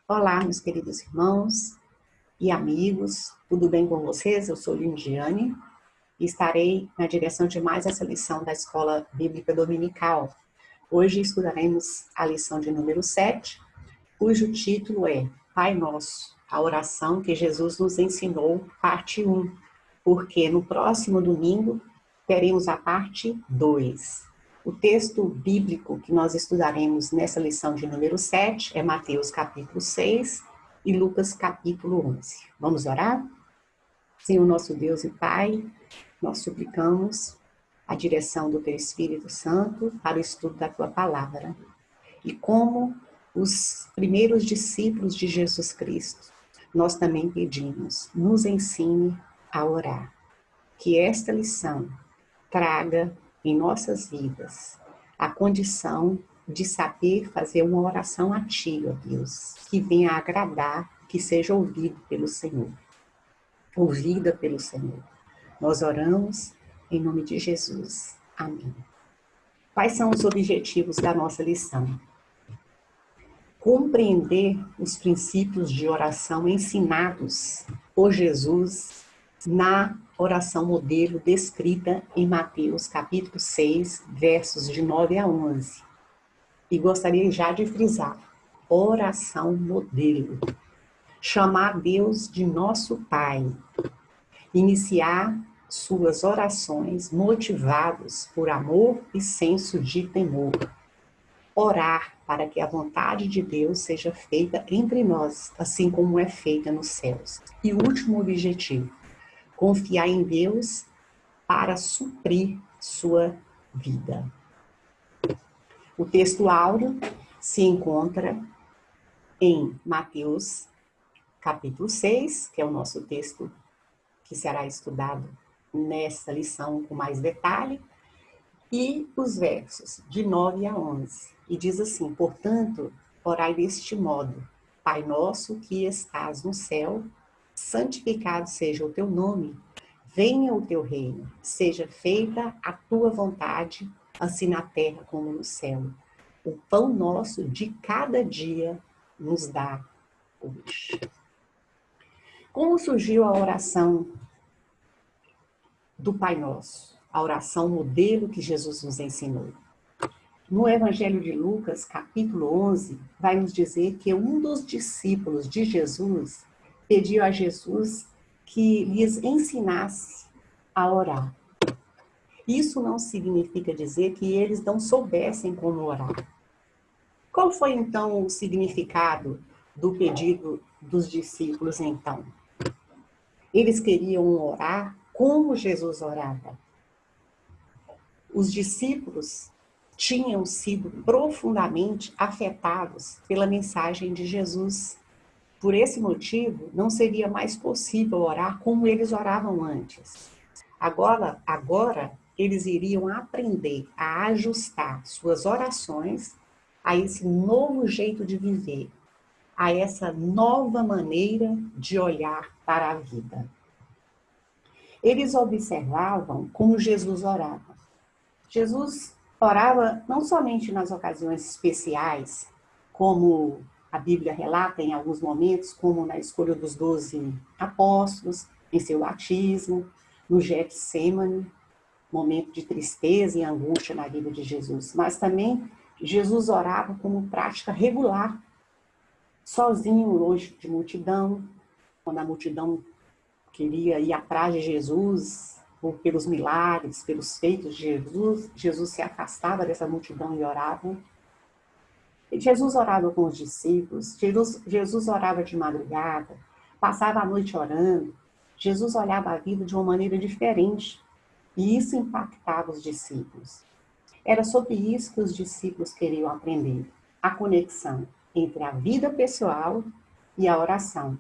Olá, meus queridos irmãos e amigos, tudo bem com vocês? Eu sou Lindiane e estarei na direção de mais essa lição da Escola Bíblica Dominical. Hoje estudaremos a lição de número 7, cujo título é Pai Nosso, a oração que Jesus nos ensinou, parte 1, porque no próximo domingo teremos a parte 2. O texto bíblico que nós estudaremos nessa lição de número 7 é Mateus capítulo 6 e Lucas capítulo 11. Vamos orar? Senhor nosso Deus e Pai, nós suplicamos a direção do Teu Espírito Santo para o estudo da Tua Palavra. E como os primeiros discípulos de Jesus Cristo, nós também pedimos, nos ensine a orar. Que esta lição traga em nossas vidas a condição de saber fazer uma oração a Ti, ó Deus, que venha a agradar, que seja ouvido pelo Senhor, ouvida pelo Senhor. Nós oramos em nome de Jesus. Amém. Quais são os objetivos da nossa lição? Compreender os princípios de oração ensinados por Jesus na oração modelo descrita em Mateus capítulo 6, versos de 9 a 11. E gostaria já de frisar, oração modelo. Chamar Deus de nosso Pai. Iniciar suas orações motivados por amor e senso de temor. Orar para que a vontade de Deus seja feita entre nós, assim como é feita nos céus. E o último objetivo, confiar em Deus para suprir sua vida. O texto áureo se encontra em Mateus capítulo 6, que é o nosso texto que será estudado nesta lição com mais detalhe, e os versos de 9 a 11. E diz assim: portanto, orai deste modo: Pai nosso que estás no céu, santificado seja o teu nome, venha o teu reino, seja feita a tua vontade, assim na terra como no céu. O pão nosso de cada dia nos dá hoje. Como surgiu a oração do Pai Nosso? A oração modelo que Jesus nos ensinou. No Evangelho de Lucas, capítulo 11, vai nos dizer que um dos discípulos de Jesus pediu a Jesus que lhes ensinasse a orar. Isso não significa dizer que eles não soubessem como orar. Qual foi, então, o significado do pedido dos discípulos, então? Eles queriam orar como Jesus orava. Os discípulos tinham sido profundamente afetados pela mensagem de Jesus. Por esse motivo, não seria mais possível orar como eles oravam antes. Agora eles iriam aprender a ajustar suas orações a esse novo jeito de viver, a essa nova maneira de olhar para a vida. Eles observavam como Jesus orava. Jesus orava não somente nas ocasiões especiais, como a Bíblia relata em alguns momentos, como na escolha dos 12 apóstolos, em seu batismo, no Getsêmani, momento de tristeza e angústia na vida de Jesus. Mas também Jesus orava como prática regular, sozinho, longe de multidão, quando a multidão queria ir atrás de Jesus, pelos milagres, pelos feitos de Jesus, Jesus se afastava dessa multidão e orava. Jesus orava com os discípulos, Jesus orava de madrugada, passava a noite orando. Jesus olhava a vida de uma maneira diferente e isso impactava os discípulos. Era sobre isso que os discípulos queriam aprender, a conexão entre a vida pessoal e a oração.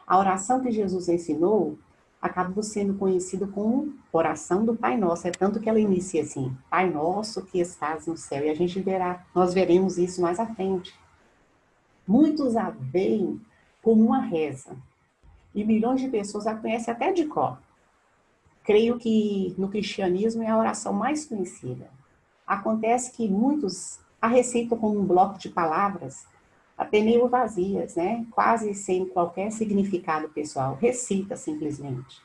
A oração que Jesus ensinou acabou sendo conhecida como oração do Pai Nosso. É tanto que ela inicia assim: Pai Nosso que estás no céu. E a gente verá, nós veremos isso mais à frente. Muitos a veem como uma reza. E milhões de pessoas a conhecem até de cor. Creio que no cristianismo é a oração mais conhecida. Acontece que muitos a receitam como um bloco de palavras, até meio vazias, né? Quase sem qualquer significado pessoal. Recita simplesmente.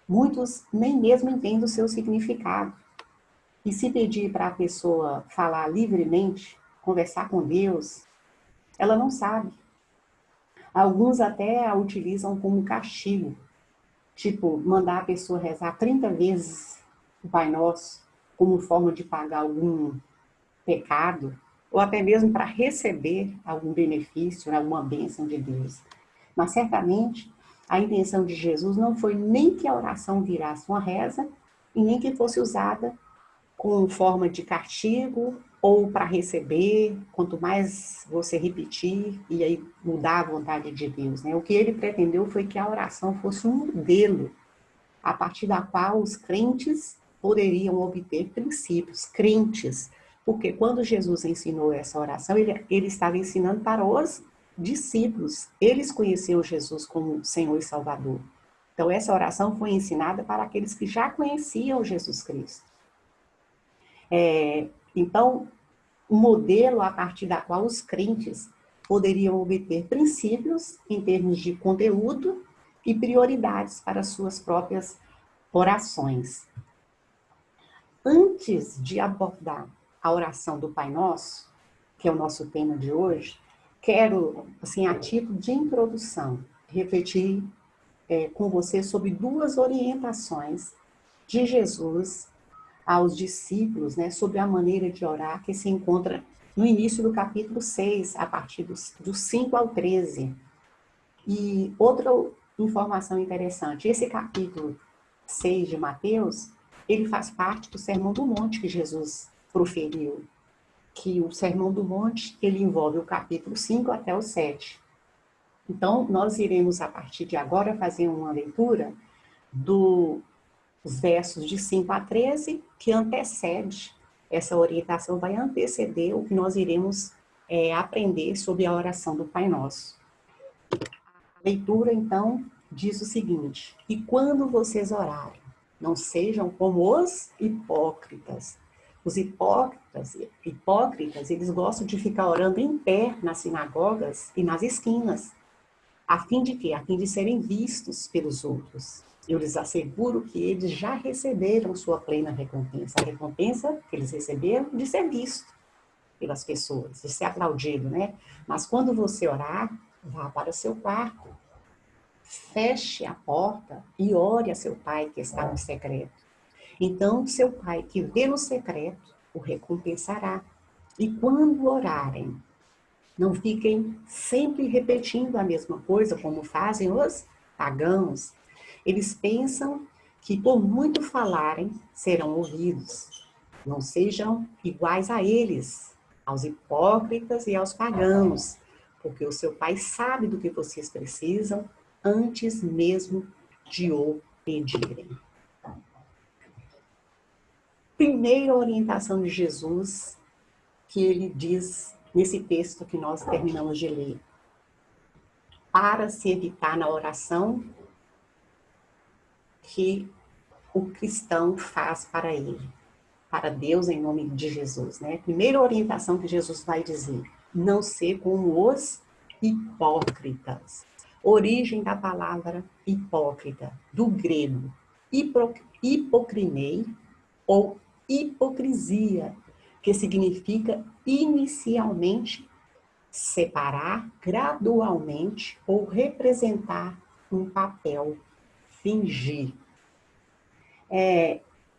Muitos nem mesmo entendem o seu significado. E se pedir para a pessoa falar livremente, conversar com Deus, ela não sabe. Alguns até a utilizam como castigo, tipo, mandar a pessoa rezar 30 vezes o Pai Nosso, como forma de pagar algum pecado, ou até mesmo para receber algum benefício, alguma bênção de Deus. Mas certamente a intenção de Jesus não foi nem que a oração virasse uma reza, e nem que fosse usada com forma de castigo ou para receber, quanto mais você repetir e aí mudar a vontade de Deus, né? O que ele pretendeu foi que a oração fosse um modelo a partir da qual os crentes poderiam obter princípios, crentes, porque quando Jesus ensinou essa oração, ele estava ensinando para os discípulos. Eles conheciam Jesus como Senhor e Salvador. Então, essa oração foi ensinada para aqueles que já conheciam Jesus Cristo. Então, um modelo a partir da qual os crentes poderiam obter princípios em termos de conteúdo e prioridades para suas próprias orações. Antes de abordar a oração do Pai Nosso, que é o nosso tema de hoje, quero, assim, a título de introdução, refletir com você sobre duas orientações de Jesus aos discípulos, né, sobre a maneira de orar que se encontra no início do capítulo 6, a partir do 5 ao 13. E outra informação interessante, esse capítulo 6 de Mateus, ele faz parte do Sermão do Monte que Jesus proferiu, que o Sermão do Monte, ele envolve o capítulo 5 até o 7. Então, nós iremos, a partir de agora, fazer uma leitura dos versos de 5 a 13, que antecede, essa orientação vai anteceder o que nós iremos aprender sobre a oração do Pai Nosso. A leitura, então, diz o seguinte: e quando vocês orarem, não sejam como os hipócritas. Os hipócritas, eles gostam de ficar orando em pé nas sinagogas e nas esquinas. A fim de quê? A fim de serem vistos pelos outros. Eu lhes asseguro que eles já receberam sua plena recompensa. A recompensa que eles receberam de ser visto pelas pessoas, de ser aplaudido, né? Mas quando você orar, vá para o seu quarto, feche a porta e ore a seu pai que está no secreto. Então, seu pai que vê no secreto o recompensará. E quando orarem, não fiquem sempre repetindo a mesma coisa, como fazem os pagãos. Eles pensam que por muito falarem serão ouvidos. Não sejam iguais a eles, aos hipócritas e aos pagãos, porque o seu pai sabe do que vocês precisam antes mesmo de o pedirem. Primeira orientação de Jesus que ele diz nesse texto que nós terminamos de ler. Para se evitar na oração que o cristão faz para ele, para Deus em nome de Jesus, né? Primeira orientação que Jesus vai dizer: não ser como os hipócritas. Origem da palavra hipócrita, do grego hipocrinei ou hipocrisia, que significa inicialmente separar gradualmente ou representar um papel, fingir.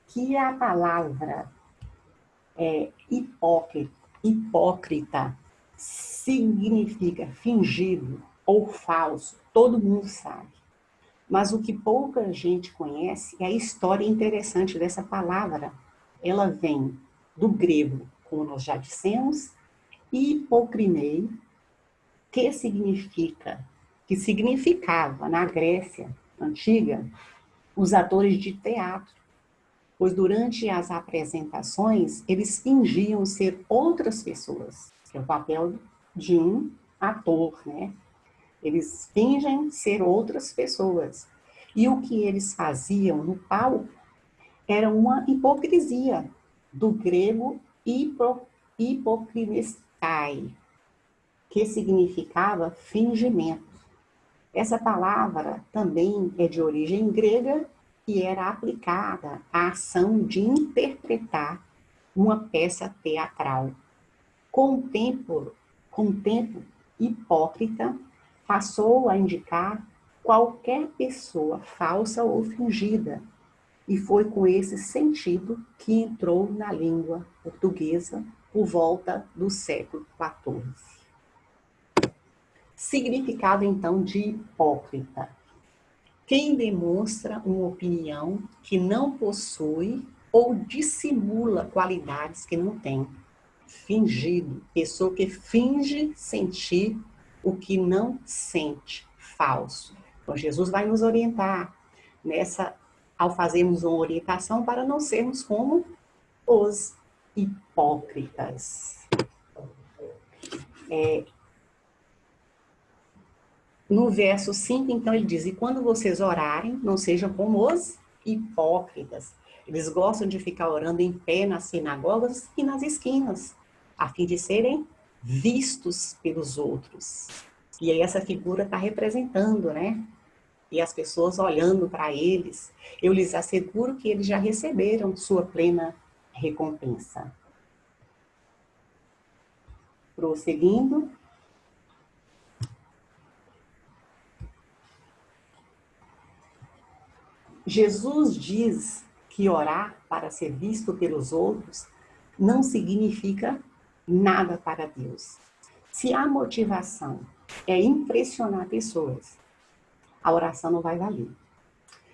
Que a palavra hipócrita significa fingido ou falso, todo mundo sabe. Mas o que pouca gente conhece é a história interessante dessa palavra. Ela vem do grego, como nós já dissemos, hipokrinei, que significava na Grécia antiga os atores de teatro, pois durante as apresentações eles fingiam ser outras pessoas, que é o papel de um ator, né? Eles fingem ser outras pessoas. E o que eles faziam no palco era uma hipocrisia, do grego hipocrinestai, que significava fingimento. Essa palavra também é de origem grega e era aplicada à ação de interpretar uma peça teatral. Com o tempo, hipócrita passou a indicar qualquer pessoa falsa ou fingida, e foi com esse sentido que entrou na língua portuguesa por volta do século XIV. Significado, então, de hipócrita: quem demonstra uma opinião que não possui ou dissimula qualidades que não tem. Fingido, pessoa que finge sentir o que não sente, falso. Então, Jesus vai nos orientar ao fazermos uma orientação para não sermos como os hipócritas. No verso 5, então, ele diz: e quando vocês orarem, não sejam como os hipócritas. Eles gostam de ficar orando em pé nas sinagogas e nas esquinas, a fim de serem vistos pelos outros. E aí essa figura está representando, né? E as pessoas olhando para eles. Eu lhes asseguro que eles já receberam sua plena recompensa. Prosseguindo. Jesus diz que orar para ser visto pelos outros não significa nada para Deus. Se a motivação é impressionar pessoas, a oração não vai valer.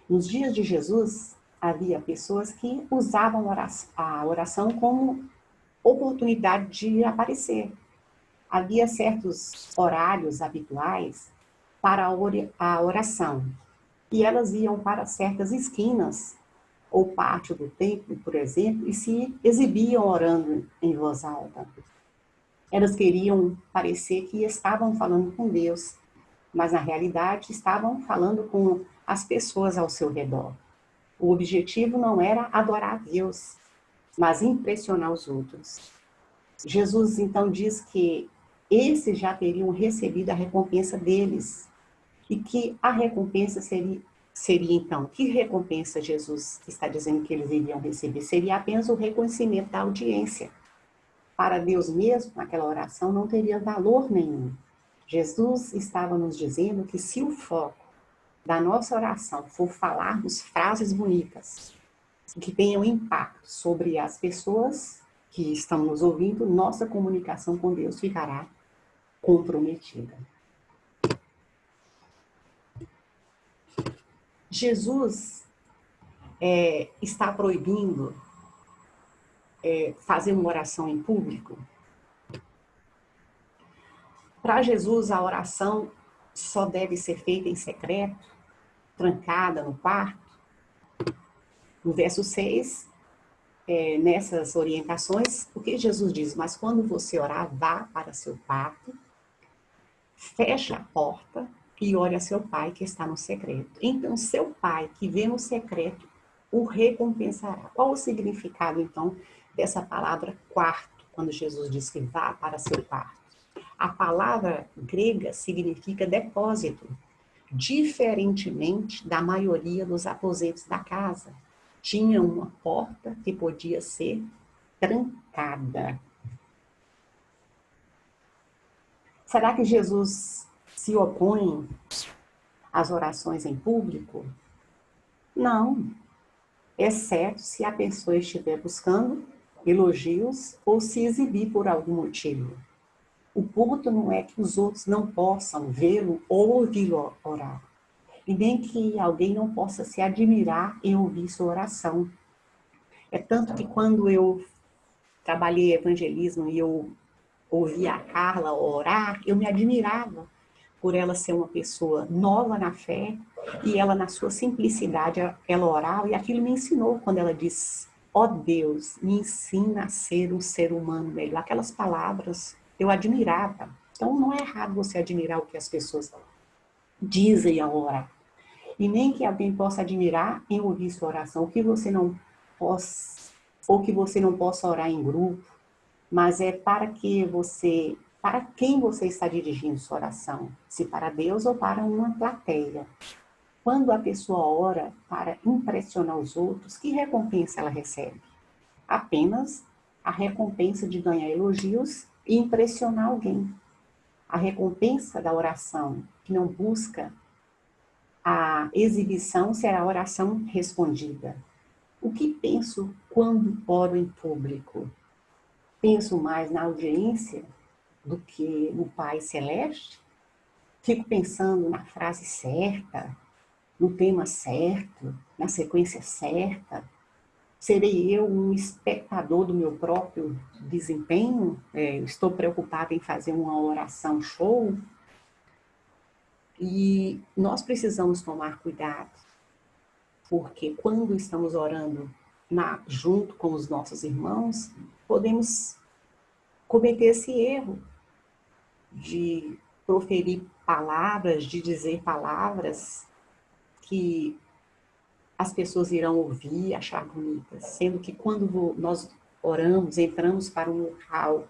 Nos dias de Jesus, havia pessoas que usavam a oração como oportunidade de aparecer. Havia certos horários habituais para a oração, e elas iam para certas esquinas ou pátio do templo, por exemplo, e se exibiam orando em voz alta. Elas queriam parecer que estavam falando com Deus, mas na realidade estavam falando com as pessoas ao seu redor. O objetivo não era adorar a Deus, mas impressionar os outros. Jesus então diz que esses já teriam recebido a recompensa deles, e que a recompensa seria então, que recompensa Jesus está dizendo que eles iriam receber? Seria apenas o reconhecimento da audiência. Para Deus mesmo, aquela oração não teria valor nenhum. Jesus estava nos dizendo que se o foco da nossa oração for falarmos frases bonitas, que tenham impacto sobre as pessoas que estão nos ouvindo, nossa comunicação com Deus ficará comprometida. Jesus está proibindo fazer uma oração em público. Para Jesus, a oração só deve ser feita em secreto, trancada no quarto. No verso 6, nessas orientações, o que Jesus diz? Mas quando você orar, vá para seu quarto, feche a porta e ore a seu pai que está no secreto. Então, seu pai que vê no secreto o recompensará. Qual o significado, então, dessa palavra quarto, quando Jesus diz que vá para seu quarto? A palavra grega significa depósito, diferentemente da maioria dos aposentos da casa. Tinha uma porta que podia ser trancada. Será que Jesus se opõe às orações em público? Não, exceto se a pessoa estiver buscando elogios ou se exibir por algum motivo. O ponto não é que os outros não possam vê-lo ou ouvi-lo orar, e nem que alguém não possa se admirar em ouvir sua oração. É tanto que quando eu trabalhei evangelismo e eu ouvia a Carla orar, eu me admirava por ela ser uma pessoa nova na fé, e ela, na sua simplicidade, ela orava, e aquilo me ensinou quando ela diz: ó Deus, me ensina a ser um ser humano melhor. Aquelas palavras eu admirava. Então não é errado você admirar o que as pessoas dizem ao orar. E nem que alguém possa admirar em ouvir sua oração, ou que você não possa orar em grupo, mas é para que você Para quem você está dirigindo sua oração? Se para Deus ou para uma plateia? Quando a pessoa ora para impressionar os outros, que recompensa ela recebe? Apenas a recompensa de ganhar elogios e impressionar alguém. A recompensa da oração que não busca a exibição será a oração respondida. O que penso quando oro em público? Penso mais na audiência do que no Pai Celeste? Fico pensando na frase certa, no tema certo, na sequência certa? Serei eu um espectador do meu próprio desempenho? Estou preocupada em fazer uma oração show? E nós precisamos tomar cuidado, porque quando estamos orando junto com os nossos irmãos, podemos cometer esse erro de proferir palavras, de dizer palavras que as pessoas irão ouvir, achar bonitas, sendo que quando nós oramos, entramos para um local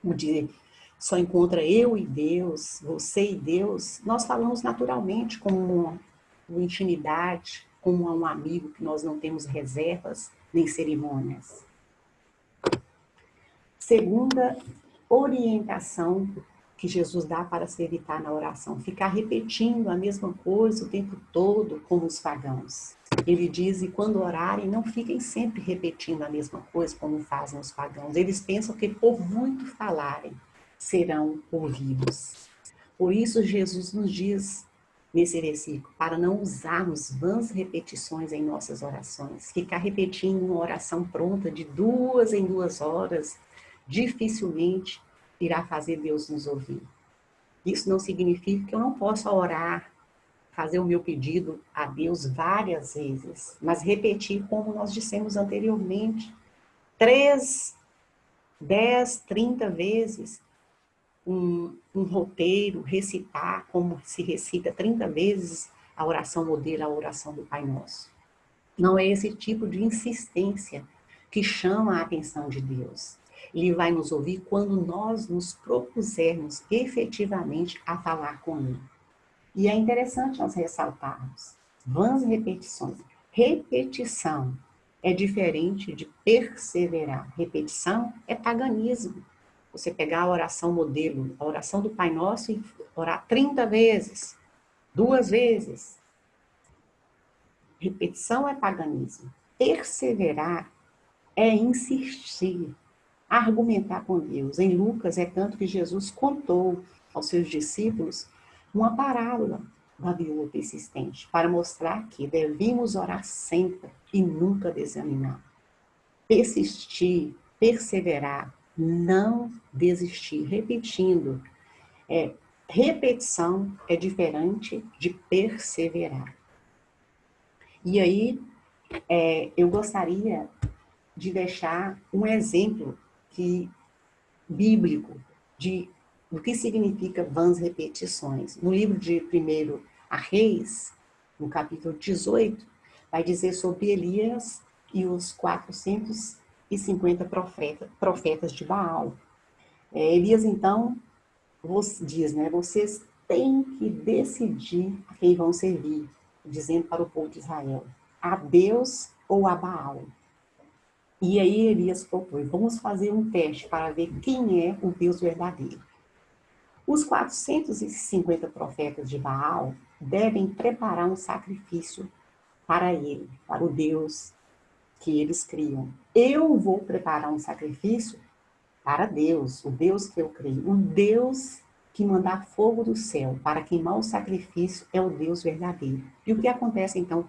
onde só encontra eu e Deus, você e Deus, nós falamos naturalmente como uma intimidade, como um amigo que nós não temos reservas nem cerimônias. Segunda orientação que Jesus dá para se evitar na oração, ficar repetindo a mesma coisa o tempo todo, como os pagãos. Ele diz, e quando orarem, não fiquem sempre repetindo a mesma coisa, como fazem os pagãos. Eles pensam que por muito falarem, serão ouvidos. Por isso, Jesus nos diz, nesse versículo, para não usarmos vãs repetições em nossas orações. Ficar repetindo uma oração pronta de 2 em 2 horas, dificilmente irá fazer Deus nos ouvir. Isso não significa que eu não possa orar, fazer o meu pedido a Deus várias vezes, mas repetir como nós dissemos anteriormente, 3, 10, 30 vezes um roteiro, recitar como se recita 30 vezes a oração modelo, a oração do Pai Nosso. Não é esse tipo de insistência que chama a atenção de Deus. Ele vai nos ouvir quando nós nos propusermos efetivamente a falar com Ele. E é interessante nós ressaltarmos vãs repetições. Repetição é diferente de perseverar. Repetição é paganismo. Você pegar a oração modelo, a oração do Pai Nosso e orar 30 vezes, 2 vezes. Repetição é paganismo. Perseverar é insistir, argumentar com Deus. Em Lucas, é tanto que Jesus contou aos seus discípulos uma parábola da viúva persistente, para mostrar que devemos orar sempre e nunca desanimar. Persistir, perseverar, não desistir. Repetindo, repetição é diferente de perseverar. E aí, eu gostaria de deixar um exemplo bíblico do que significa vãs repetições. No livro de 1 Reis, no capítulo 18, vai dizer sobre Elias e os 450 profetas de Baal. Elias, então, diz, vocês têm que decidir a quem vão servir, dizendo para o povo de Israel, a Deus ou a Baal. E aí Elias propôs, vamos fazer um teste para ver quem é o Deus verdadeiro. Os 450 profetas de Baal devem preparar um sacrifício para ele, para o Deus que eles criam. Eu vou preparar um sacrifício para Deus, o Deus que eu creio, o Deus que mandar fogo do céu para queimar o sacrifício é o Deus verdadeiro. E o que acontece então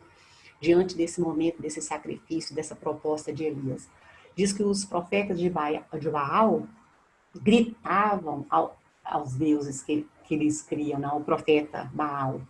diante desse momento, desse sacrifício, dessa proposta de Elias? Diz que os profetas de Baal gritavam aos deuses que eles criam, ao profeta Baal.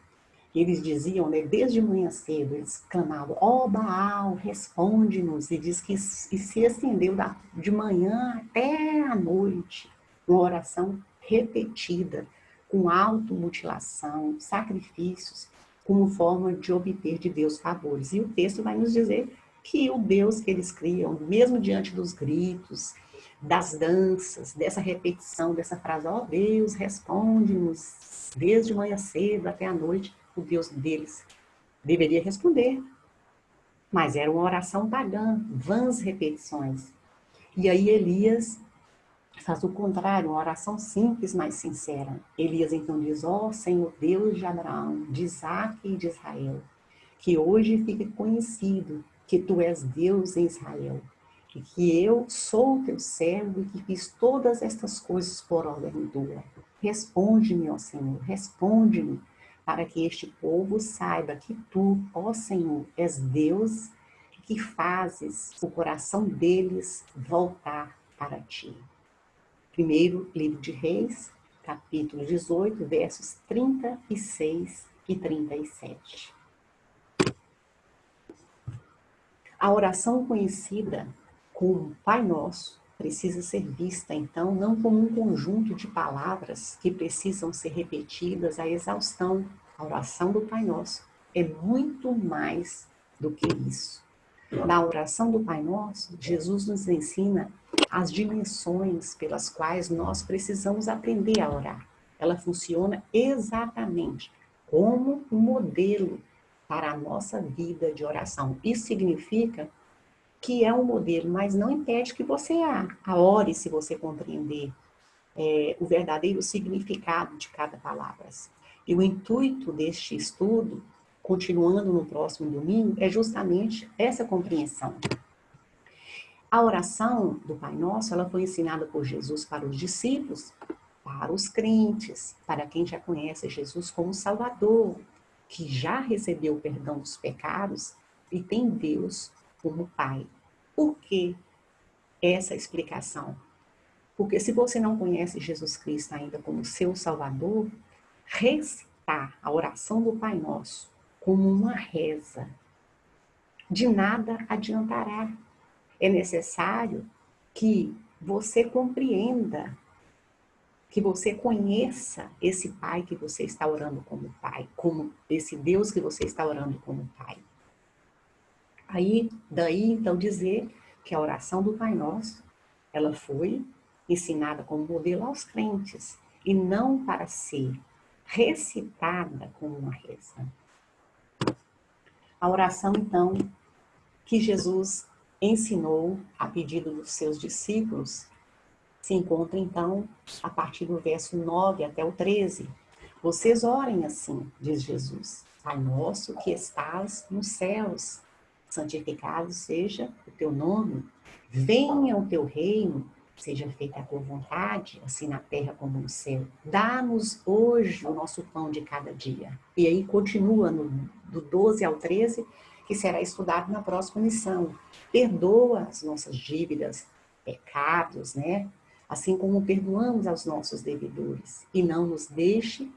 Eles diziam, desde manhã cedo, eles clamavam, Baal, responde-nos. E diz que e se estendeu de manhã até a noite, uma oração repetida, com automutilação, sacrifícios, como forma de obter de Deus favores. E o texto vai nos dizer que o Deus que eles criam, mesmo diante dos gritos, das danças, dessa repetição, dessa frase, ó Deus, responde-nos, desde manhã cedo até a noite, o Deus deles deveria responder. Mas era uma oração pagã, vãs repetições. E aí Elias faz o contrário, uma oração simples, mas sincera. Elias então diz, ó Senhor Deus de Abraão, de Isaque e de Israel, que hoje fique conhecido que tu és Deus em Israel, e que eu sou teu servo e que fiz todas estas coisas por ordem tua. Responde-me, ó Senhor, responde-me, para que este povo saiba que tu, ó Senhor, és Deus, que fazes o coração deles voltar para ti. Primeiro livro de Reis, capítulo 18, versos 36 e 37. A oração conhecida como Pai Nosso precisa ser vista, então, não como um conjunto de palavras que precisam ser repetidas à exaustão. A oração do Pai Nosso é muito mais do que isso. Na oração do Pai Nosso, Jesus nos ensina as dimensões pelas quais nós precisamos aprender a orar. Ela funciona exatamente como um modelo para a nossa vida de oração. Isso significa que é um modelo, mas não impede que você a ore se você compreender o verdadeiro significado de cada palavra. E o intuito deste estudo, continuando no próximo domingo, é justamente essa compreensão. A oração do Pai Nosso, ela foi ensinada por Jesus para os discípulos, para os crentes, para quem já conhece Jesus como Salvador, que já recebeu o perdão dos pecados e tem Deus como Pai. Por que essa explicação? Porque se você não conhece Jesus Cristo ainda como seu Salvador, recitar a oração do Pai Nosso como uma reza de nada adiantará. É necessário que você compreenda, que você conheça esse Pai que você está orando como Pai, como esse Deus que você está orando como Pai. Daí, então, dizer que a oração do Pai Nosso, ela foi ensinada como modelo aos crentes, e não para ser recitada como uma reza. A oração, então, que Jesus ensinou a pedido dos seus discípulos, se encontra, então, a partir do verso 9 até o 13. Vocês orem assim, diz Jesus, Pai nosso que estás nos céus, santificado seja o teu nome, venha o teu reino, seja feita a tua vontade, assim na terra como no céu. Dá-nos hoje o nosso pão de cada dia. E aí continua do 12 ao 13, que será estudado na próxima lição. Perdoa as nossas dívidas, pecados, né? Assim como perdoamos aos nossos devedores. E não nos deixe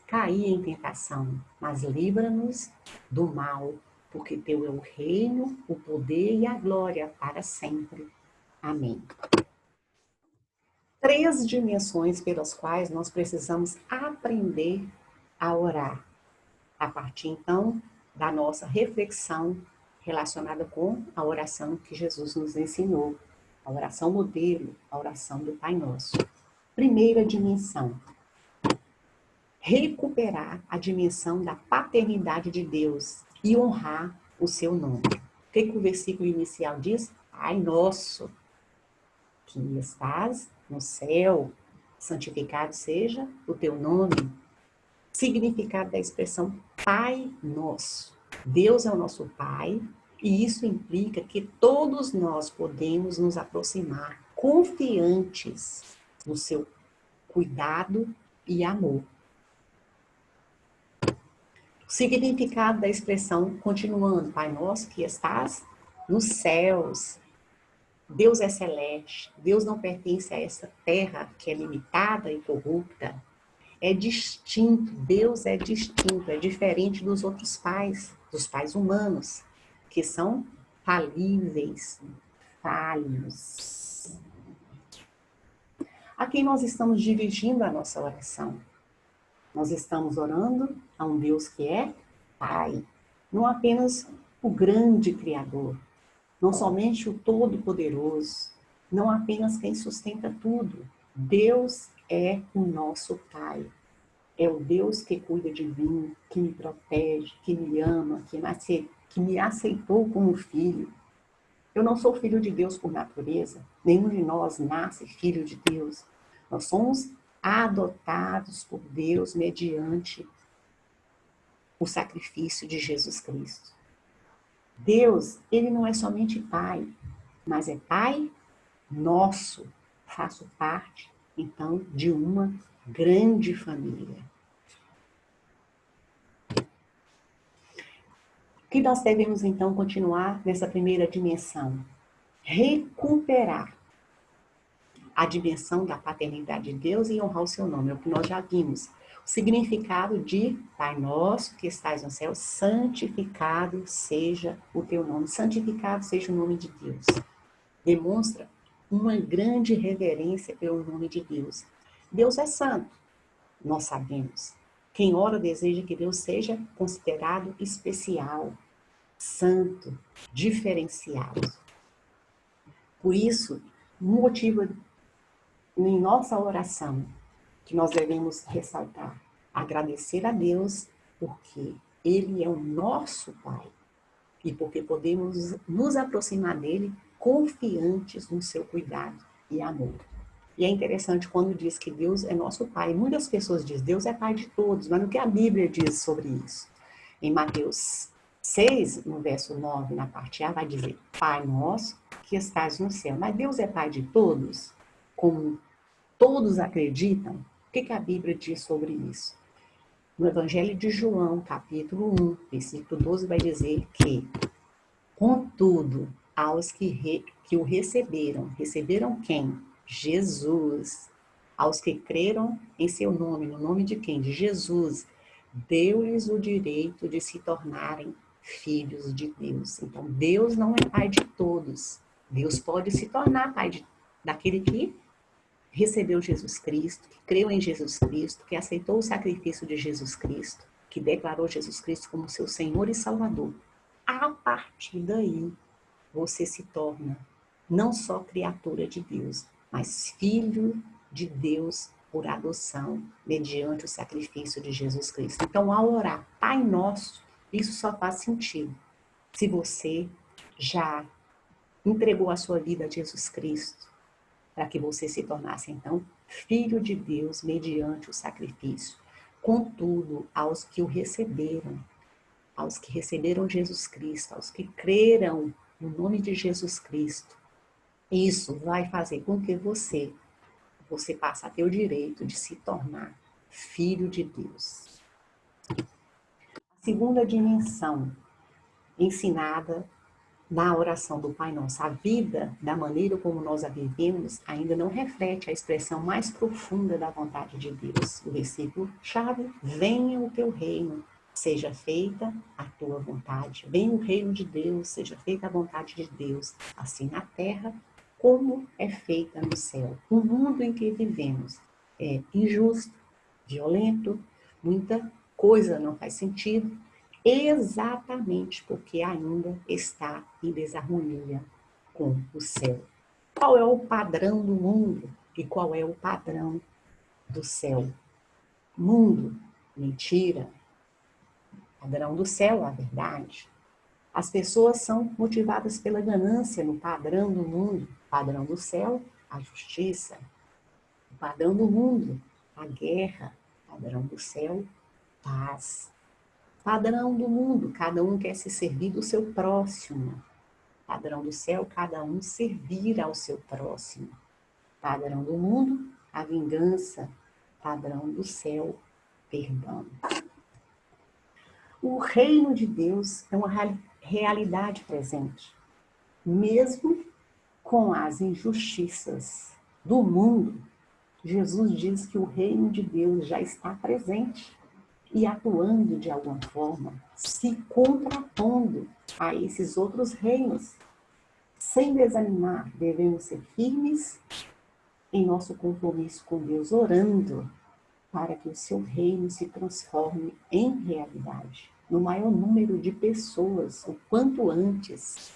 cair em tentação, mas livra-nos do mal, porque teu é o reino, o poder e a glória para sempre. Amém. 3 dimensões pelas quais nós precisamos aprender a orar. A partir, então, da nossa reflexão relacionada com a oração que Jesus nos ensinou. A oração modelo, a oração do Pai Nosso. Primeira dimensão. Recuperar a dimensão da paternidade de Deus e honrar o seu nome. O que o versículo inicial diz? Pai Nosso, que estás no céu, santificado seja o teu nome. Significado da expressão Pai Nosso. Deus é o nosso Pai, e isso implica que todos nós podemos nos aproximar confiantes no seu cuidado e amor. Significado da expressão, continuando, Pai Nosso que estás nos céus. Deus é celeste, Deus não pertence a essa terra que é limitada e corrupta. É distinto, Deus é distinto, é diferente dos outros pais, dos pais humanos, que são falíveis, falhos. A quem nós estamos dirigindo a nossa oração? Nós estamos orando a um Deus que é Pai, não apenas o grande Criador, não somente o Todo-Poderoso, não apenas quem sustenta tudo. Deus é o nosso Pai. É o Deus que cuida de mim, que me protege, que me ama, que me aceitou como filho. Eu não sou filho de Deus por natureza. Nenhum de nós nasce filho de Deus. Nós somos adotados por Deus mediante o sacrifício de Jesus Cristo. Deus, ele não é somente Pai, mas é Pai nosso. Faço parte, então, de uma grande família. O que nós devemos, então, continuar nessa primeira dimensão? Recuperar a dimensão da paternidade de Deus e honrar o seu nome. É o que nós já vimos. O significado de Pai nosso que estás no céu, santificado seja o teu nome. Santificado seja o nome de Deus. Demonstra uma grande reverência pelo nome de Deus. Deus é santo, nós sabemos. Quem ora deseja que Deus seja considerado especial, santo, diferenciado. Por isso, um motivo em nossa oração que nós devemos ressaltar, agradecer a Deus porque Ele é o nosso Pai e porque podemos nos aproximar dele confiantes no seu cuidado e amor. E é interessante quando diz que Deus é nosso Pai. Muitas pessoas dizem, Deus é Pai de todos, mas o que a Bíblia diz sobre isso? Em Mateus 6, no verso 9, na parte A, vai dizer, Pai nosso que estás no céu. Mas Deus é Pai de todos? Como todos acreditam? O que a Bíblia diz sobre isso? No Evangelho de João, capítulo 1, versículo 12, vai dizer que, contudo, aos que o receberam quem? Jesus. Aos que creram em seu nome, no nome de quem? De Jesus, deu-lhes o direito de se tornarem filhos de Deus. Então, Deus não é pai de todos. Deus pode se tornar pai daquele que recebeu Jesus Cristo, que creu em Jesus Cristo, que aceitou o sacrifício de Jesus Cristo, que declarou Jesus Cristo como seu Senhor e Salvador. A partir daí, você se torna não só criatura de Deus, mas filho de Deus por adoção, mediante o sacrifício de Jesus Cristo. Então, ao orar Pai Nosso, isso só faz sentido se você já entregou a sua vida a Jesus Cristo, para que você se tornasse, então, filho de Deus mediante o sacrifício. Contudo, aos que o receberam, aos que receberam Jesus Cristo, aos que creram no nome de Jesus Cristo, isso vai fazer com que você passe a ter o direito de se tornar filho de Deus. A segunda dimensão ensinada na oração do Pai Nosso, a vida, da maneira como nós a vivemos, ainda não reflete a expressão mais profunda da vontade de Deus. O versículo-chave, venha o teu reino, seja feita a tua vontade. Venha o reino de Deus, seja feita a vontade de Deus, assim na terra como é feita no céu. O mundo em que vivemos é injusto, violento, muita coisa não faz sentido, exatamente porque ainda está em desarmonia com o céu. Qual é o padrão do mundo e qual é o padrão do céu? Mundo, mentira. Padrão do céu, a verdade. As pessoas são motivadas pela ganância no padrão do mundo. Padrão do céu, a justiça. O padrão do mundo, a guerra. Padrão do céu, paz. Padrão do mundo, cada um quer se servir do seu próximo. Padrão do céu, cada um servir ao seu próximo. Padrão do mundo, a vingança. Padrão do céu, perdão. O reino de Deus é uma realidade presente. Mesmo com as injustiças do mundo, Jesus diz que o reino de Deus já está presente e atuando de alguma forma, se contrapondo a esses outros reinos. Sem desanimar, devemos ser firmes em nosso compromisso com Deus, orando para que o seu reino se transforme em realidade, no maior número de pessoas, o quanto antes.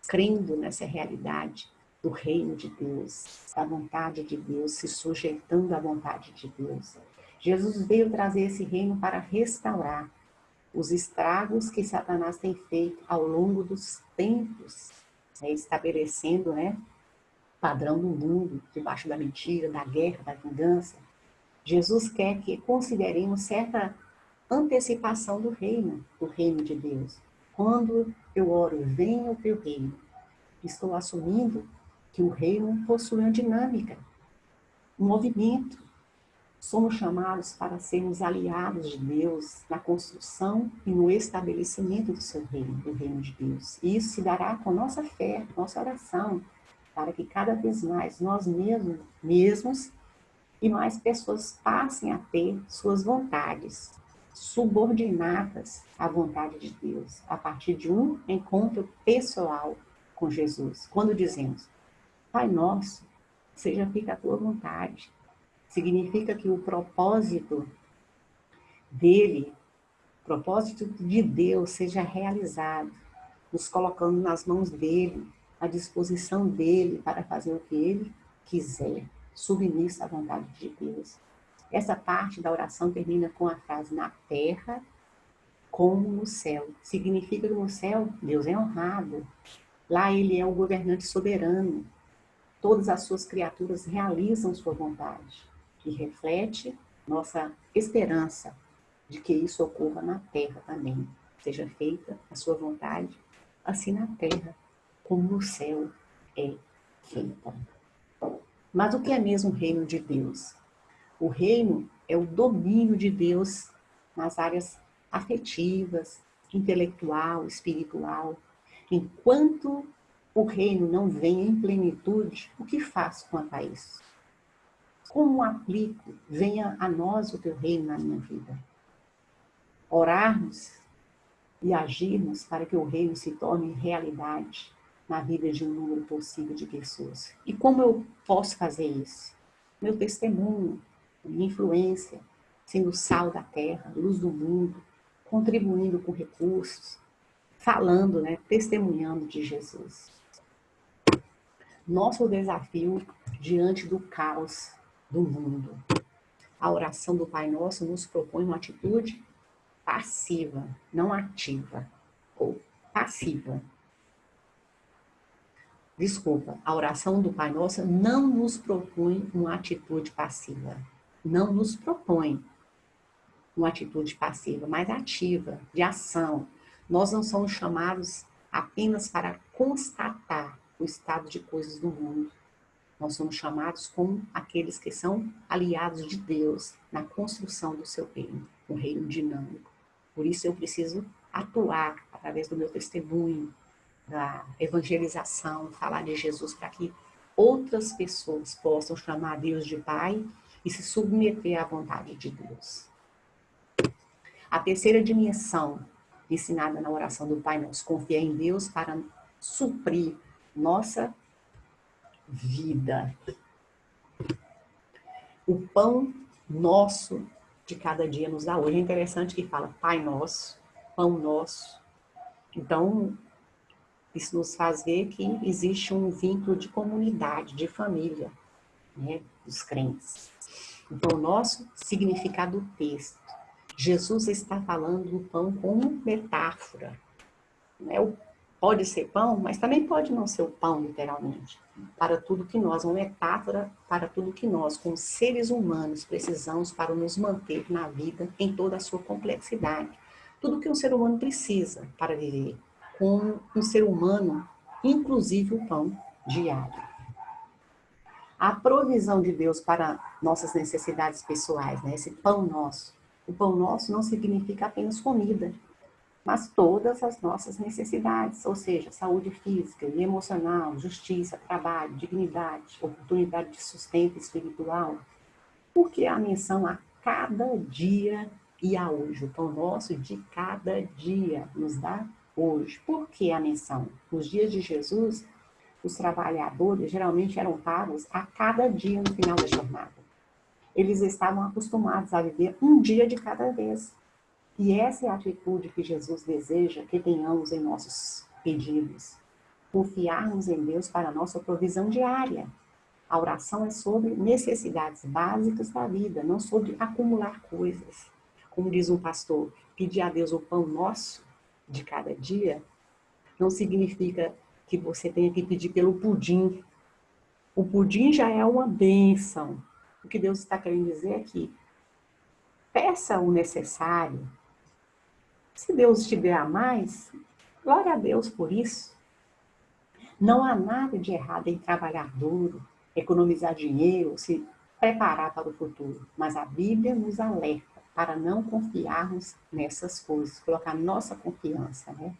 crendo nessa realidade do reino de Deus, da vontade de Deus, se sujeitando à vontade de Deus. Jesus veio trazer esse reino para restaurar os estragos que Satanás tem feito ao longo dos tempos, estabelecendo, padrão do mundo, debaixo da mentira, da guerra, da vingança. Jesus quer que consideremos certa antecipação do reino de Deus. Quando eu oro, venha o teu reino, estou assumindo que o reino possui uma dinâmica, um movimento. Somos chamados para sermos aliados de Deus na construção e no estabelecimento do seu reino, do reino de Deus. E isso se dará com nossa fé, nossa oração, para que cada vez mais nós mesmos e mais pessoas passem a ter suas vontades subordinadas à vontade de Deus, a partir de um encontro pessoal com Jesus. Quando dizemos, Pai nosso, seja feita a tua vontade, significa que o propósito dele, o propósito de Deus seja realizado, nos colocando nas mãos dele, à disposição dele para fazer o que ele quiser, submisso à vontade de Deus. Essa parte da oração termina com a frase, na terra como no céu. Significa que no céu, Deus é honrado. Lá ele é o governante soberano. Todas as suas criaturas realizam sua vontade. E reflete nossa esperança de que isso ocorra na terra também. Seja feita a sua vontade, assim na terra como no céu é feita. Mas o que é mesmo o reino de Deus? O reino é o domínio de Deus nas áreas afetivas, intelectual, espiritual. Enquanto o reino não vem em plenitude, o que faço quanto a isso? Como aplico? Venha a nós o teu reino na minha vida. Orarmos e agirmos para que o reino se torne realidade na vida de um número possível de pessoas. E como eu posso fazer isso? Meu testemunho, minha influência, sendo sal da terra, luz do mundo, contribuindo com recursos, falando, testemunhando de Jesus. Nosso desafio diante do caos do mundo. A oração do Pai Nosso nos propõe uma atitude passiva, não ativa, ou passiva. Desculpa, a oração do Pai Nosso não nos propõe uma atitude passiva. Não nos propõe uma atitude passiva, mas ativa, de ação. Nós não somos chamados apenas para constatar o estado de coisas do mundo. Nós somos chamados como aqueles que são aliados de Deus na construção do seu reino, um reino dinâmico. Por isso eu preciso atuar através do meu testemunho, da evangelização, falar de Jesus para que outras pessoas possam chamar Deus de Pai e se submeter à vontade de Deus. A terceira dimensão ensinada na oração do Pai Nosso, confiar em Deus para suprir nossa vida. O pão nosso de cada dia nos dá hoje. É interessante que fala Pai Nosso, pão nosso. Então, isso nos faz ver que existe um vínculo de comunidade, de família, dos crentes. Então, o nosso significado do texto. Jesus está falando do pão como metáfora. Pode ser pão, mas também pode não ser o pão, literalmente. Para tudo que nós, uma metáfora para tudo que nós, como seres humanos, precisamos para nos manter na vida em toda a sua complexidade. Tudo que um ser humano precisa para viver. Com um ser humano, inclusive o pão diário. A provisão de Deus para nossas necessidades pessoais, esse pão nosso. O pão nosso não significa apenas comida, mas todas as nossas necessidades, ou seja, saúde física e emocional, justiça, trabalho, dignidade, oportunidade de sustento espiritual. Porque a menção a cada dia e a hoje, o pão nosso de cada dia nos dá hoje. Por que a menção? Nos dias de Jesus, os trabalhadores geralmente eram pagos a cada dia no final da jornada. Eles estavam acostumados a viver um dia de cada vez. E essa é a atitude que Jesus deseja que tenhamos em nossos pedidos. confiarmos em Deus para a nossa provisão diária. A oração é sobre necessidades básicas da vida, não sobre acumular coisas. Como diz um pastor, pedir a Deus o pão nosso de cada dia não significa que você tenha que pedir pelo pudim. O pudim já é uma bênção. O que Deus está querendo dizer é que peça o necessário. Se Deus te der a mais, glória a Deus por isso. Não há nada de errado em trabalhar duro, economizar dinheiro, se preparar para o futuro. Mas a Bíblia nos alerta para não confiarmos nessas coisas, colocar nossa confiança, né,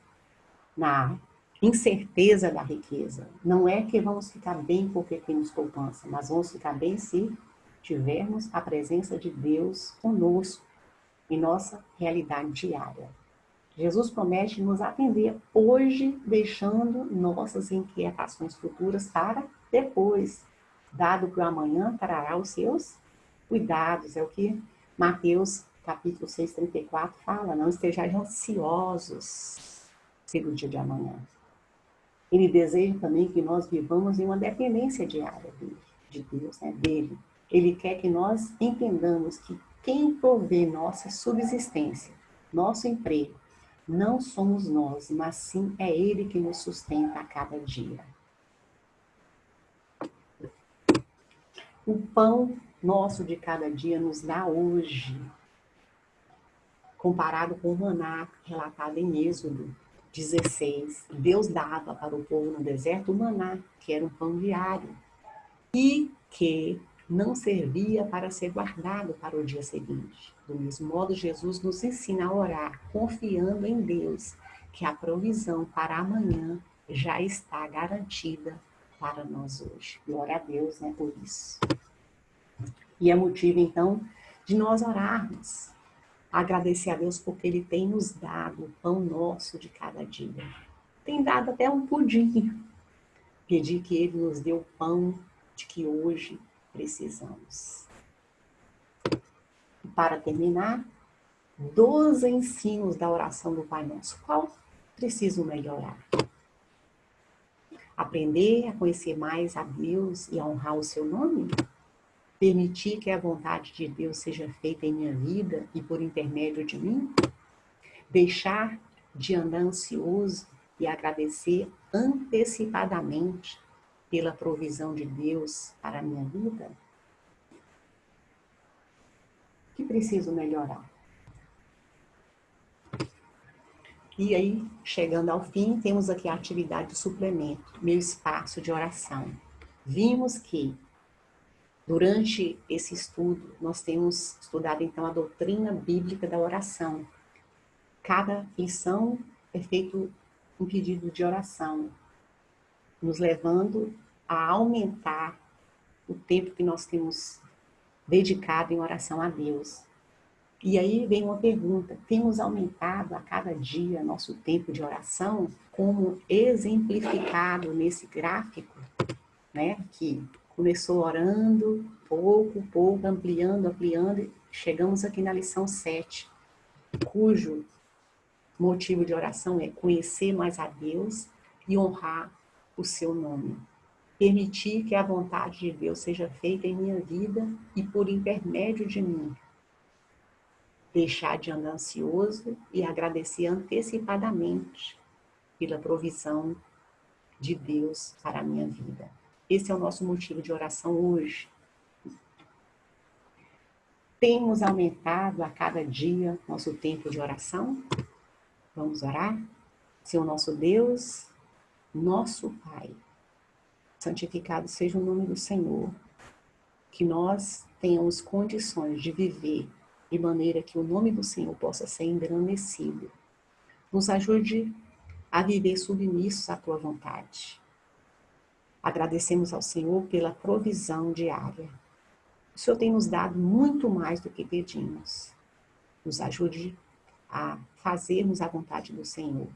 na incerteza da riqueza. Não é que vamos ficar bem porque temos poupança, mas vamos ficar bem se tivermos a presença de Deus conosco em nossa realidade diária. Jesus promete nos atender hoje, deixando nossas inquietações futuras para depois. Dado que o amanhã trará os seus cuidados. É o que Mateus, capítulo 6, 34, fala. Não estejais ansiosos pelo dia de amanhã. Ele deseja também que nós vivamos em uma dependência diária de Deus, né, dele. Ele quer que nós entendamos que quem provê nossa subsistência, nosso emprego, não somos nós, mas sim é Ele que nos sustenta a cada dia. O pão nosso de cada dia nos dá hoje, comparado com o maná relatado em Êxodo 16. Deus dava para o povo no deserto o maná, que era um pão diário, e que não servia para ser guardado para o dia seguinte. Do mesmo modo, Jesus nos ensina a orar, confiando em Deus, que a provisão para amanhã já está garantida para nós hoje. Glória a Deus, né, por isso. E é motivo, então, de nós orarmos, agradecer a Deus porque Ele tem nos dado o pão nosso de cada dia. Tem dado até um pudim. Pedir que Ele nos dê o pão de que hoje precisamos. E para terminar, 12 ensinos da oração do Pai Nosso. Qual preciso melhorar? Aprender a conhecer mais a Deus e a honrar o seu nome? Permitir que a vontade de Deus seja feita em minha vida e por intermédio de mim? Deixar de andar ansioso e agradecer antecipadamente pela provisão de Deus para a minha vida? O que preciso melhorar? E aí, chegando ao fim, temos aqui a atividade de suplemento, meu espaço de oração. Vimos que, durante esse estudo, nós temos estudado, então, a doutrina bíblica da oração. Cada lição é feito um pedido de oração, nos levando a aumentar o tempo que nós temos dedicado em oração a Deus. E aí vem uma pergunta: temos aumentado a cada dia nosso tempo de oração, como exemplificado nesse gráfico, né? Que começou orando, pouco, ampliando, e chegamos aqui na lição 7, cujo motivo de oração é conhecer mais a Deus e honrar o seu nome. Permitir que a vontade de Deus seja feita em minha vida e por intermédio de mim. Deixar de andar ansioso e agradecer antecipadamente pela provisão de Deus para a minha vida. Esse é o nosso motivo de oração hoje. Temos aumentado a cada dia nosso tempo de oração? Vamos orar? Senhor nosso Deus, nosso Pai, santificado seja o nome do Senhor. Que nós tenhamos condições de viver de maneira que o nome do Senhor possa ser engrandecido. Nos ajude a viver submissos à Tua vontade. Agradecemos ao Senhor pela provisão diária. O Senhor tem nos dado muito mais do que pedimos. Nos ajude a fazermos a vontade do Senhor.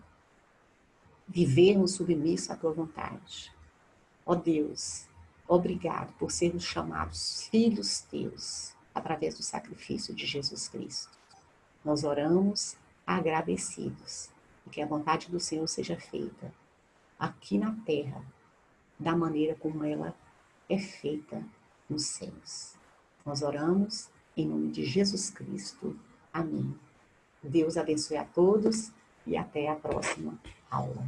Vivermos submissos à Tua vontade. Ó Deus, obrigado por sermos chamados filhos Teus, através do sacrifício de Jesus Cristo. Nós oramos agradecidos, que a vontade do Senhor seja feita aqui na terra, da maneira como ela é feita nos céus. Nós oramos em nome de Jesus Cristo. Amém. Deus abençoe a todos e até a próxima aula.